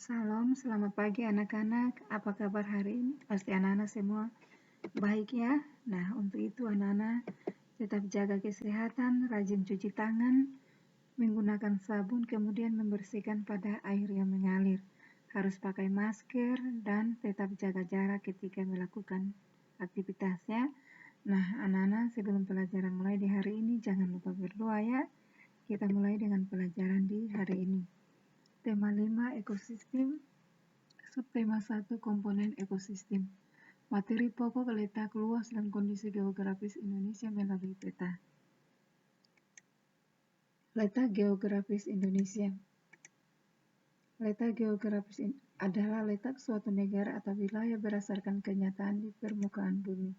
Salam, selamat pagi anak-anak. Apa kabar hari ini? Pasti anak-anak semua baik ya. Nah, untuk itu anak-anak tetap jaga kesehatan, rajin cuci tangan, menggunakan sabun, kemudian membersihkan pada air yang mengalir. Harus pakai masker dan tetap jaga jarak ketika melakukan aktivitas ya. Nah, anak-anak sebelum pelajaran mulai di hari ini jangan lupa berdoa ya. Kita mulai dengan pelajaran di hari ini. Tema 5 ekosistem. Subtema 1 komponen ekosistem. Materi pokok letak luas dan kondisi geografis Indonesia melalui peta. Letak geografis Indonesia. Letak geografis adalah letak suatu negara atau wilayah berdasarkan kenyataan di permukaan bumi.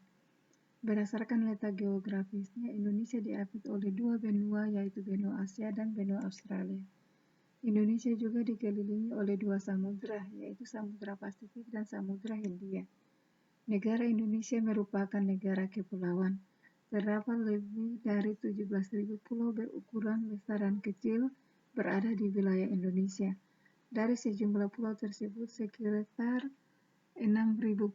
Berdasarkan letak geografisnya, Indonesia diapit oleh dua benua, yaitu benua Asia dan benua Australia. Indonesia juga dikelilingi oleh dua samudra, yaitu Samudra Pasifik dan Samudra Hindia. Negara Indonesia merupakan negara kepulauan. Terdapat lebih dari 17.000 pulau berukuran besar dan kecil berada di wilayah Indonesia. Dari sejumlah pulau tersebut, sekitar 6.000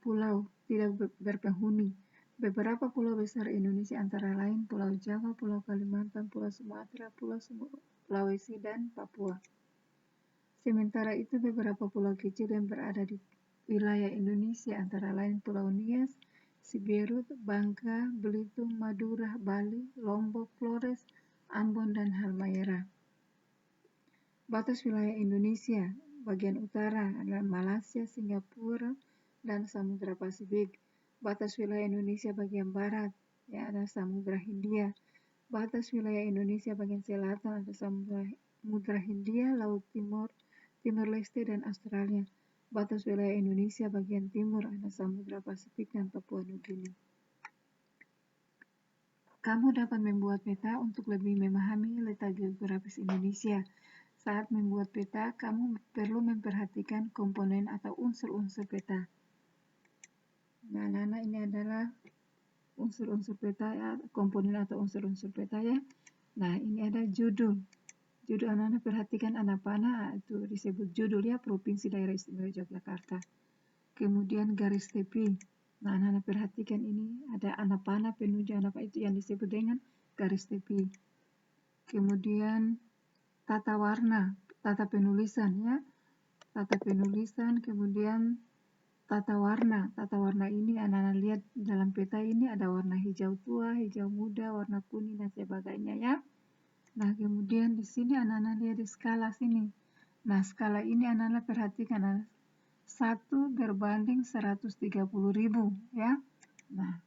pulau tidak berpenghuni. Beberapa pulau besar Indonesia antara lain Pulau Jawa, Pulau Kalimantan, Pulau Sumatera, Pulau Sulawesi, dan Papua. Sementara itu, beberapa pulau kecil yang berada di wilayah Indonesia antara lain Pulau Nias, Siberut, Bangka, Belitung, Madura, Bali, Lombok, Flores, Ambon, dan Halmahera. Batas wilayah Indonesia bagian utara adalah Malaysia, Singapura, dan Samudra Pasifik. Batas wilayah Indonesia bagian barat adalah Samudra Hindia. Batas wilayah Indonesia bagian selatan adalah Samudra Hindia, Laut Timur Leste, dan Australia. Batas wilayah Indonesia bagian timur adalah Samudra Pasifik dan Papua Nugini. Kamu dapat membuat peta untuk lebih memahami letak geografis Indonesia. Saat membuat peta, kamu perlu memperhatikan komponen atau unsur-unsur peta. Nah, anak-anak, ini adalah unsur-unsur peta ya, komponen atau unsur-unsur peta ya. Nah, ini ada judul. Judul anak-anak perhatikan anak panah itu disebut judul ya, Provinsi Daerah Istimewa Yogyakarta. Kemudian garis tepi. Nah, anak-anak perhatikan ini ada anak panah penunjuk anak itu yang disebut dengan garis tepi. Kemudian tata warna, tata penulisan ya. Tata penulisan, kemudian tata warna. Tata warna ini anak-anak lihat dalam peta ini ada warna hijau tua, hijau muda, warna kuning dan sebagainya ya. Nah, kemudian di sini anak-anak lihat di skala sini. Nah, skala ini anak-anak perhatikan 1 berbanding 130.000 ya. Nah,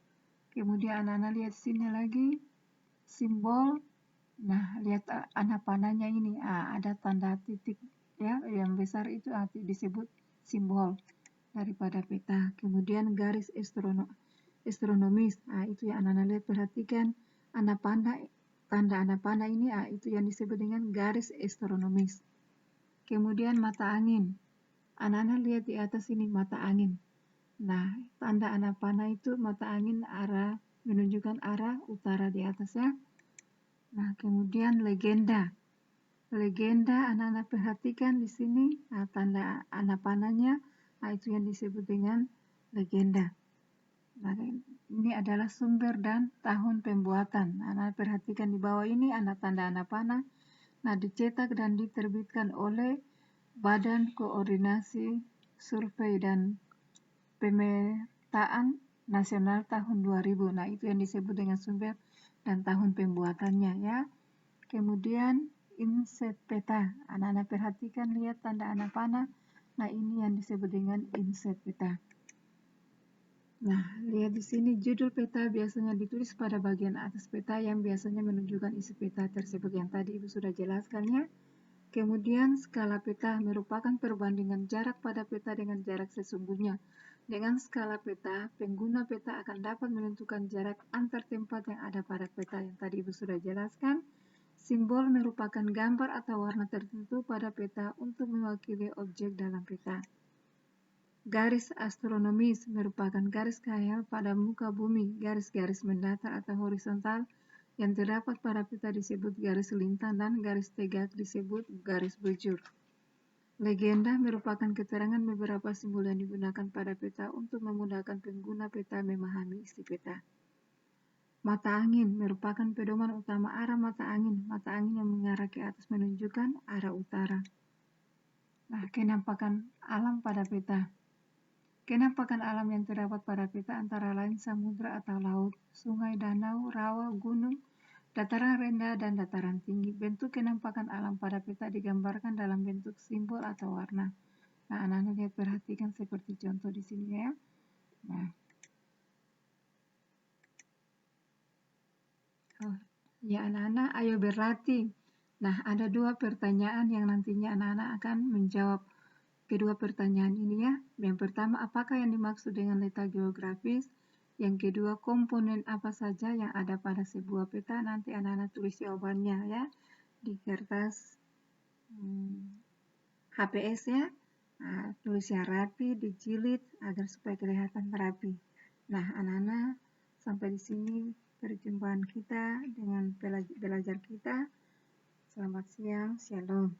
kemudian anak-anak lihat sini lagi simbol. Nah, lihat anak panahnya ini ada tanda titik ya, yang besar itu disebut simbol daripada peta. Kemudian garis astronomis. Itu yang anak-anak lihat, perhatikan anak panah. Tanda anak panah ini itu yang disebut dengan garis astronomis. Kemudian mata angin. Anak-anak lihat di atas ini mata angin. Nah, tanda anak panah itu mata angin menunjukkan arah utara di atas ya. Nah, kemudian legenda. Legenda anak-anak perhatikan di sini tanda anak panahnya itu yang disebut dengan legenda. Nah, ini adalah sumber dan tahun pembuatan. Anak perhatikan di bawah ini tanda anak panah. Nah, dicetak dan diterbitkan oleh Badan Koordinasi Survei dan Pemetaan Nasional tahun 2000. Nah, itu yang disebut dengan sumber dan tahun pembuatannya ya. Kemudian inset peta. Anak-anak perhatikan, lihat tanda anak panah. Nah, ini yang disebut dengan inset peta. Nah, lihat di sini judul peta biasanya ditulis pada bagian atas peta yang biasanya menunjukkan isi peta tersebut yang tadi Ibu sudah jelaskan ya. Kemudian skala peta merupakan perbandingan jarak pada peta dengan jarak sesungguhnya. Dengan skala peta, pengguna peta akan dapat menentukan jarak antar tempat yang ada pada peta yang tadi Ibu sudah jelaskan. Simbol merupakan gambar atau warna tertentu pada peta untuk mewakili objek dalam peta. Garis astronomis merupakan garis khayal pada muka bumi. Garis-garis mendatar atau horizontal yang terdapat pada peta disebut garis lintang dan garis tegak disebut garis bujur. Legenda merupakan keterangan beberapa simbol yang digunakan pada peta untuk memudahkan pengguna peta memahami isi peta. Mata angin merupakan pedoman utama arah mata angin yang mengarah ke atas menunjukkan arah utara. Nah, kenampakan alam pada peta. Kenampakan alam yang terdapat pada peta antara lain samudra atau laut, sungai, danau, rawa, gunung, dataran rendah, dan dataran tinggi. Bentuk kenampakan alam pada peta digambarkan dalam bentuk simbol atau warna. Nah, anak-anak lihat perhatikan seperti contoh di sini ya. Nah, ya anak-anak, ayo berlatih. Nah, ada 2 pertanyaan yang nantinya anak-anak akan menjawab kedua pertanyaan ini ya. Yang pertama, apakah yang dimaksud dengan letak geografis? Yang kedua, komponen apa saja yang ada pada sebuah peta? Nanti anak-anak tulis jawabannya ya di kertas HPS ya. Nah, tulisnya rapi, dijilid agar supaya kelihatan rapi. Nah, anak-anak, sampai di sini perjumpaan kita dengan belajar kita. Selamat siang, shalom.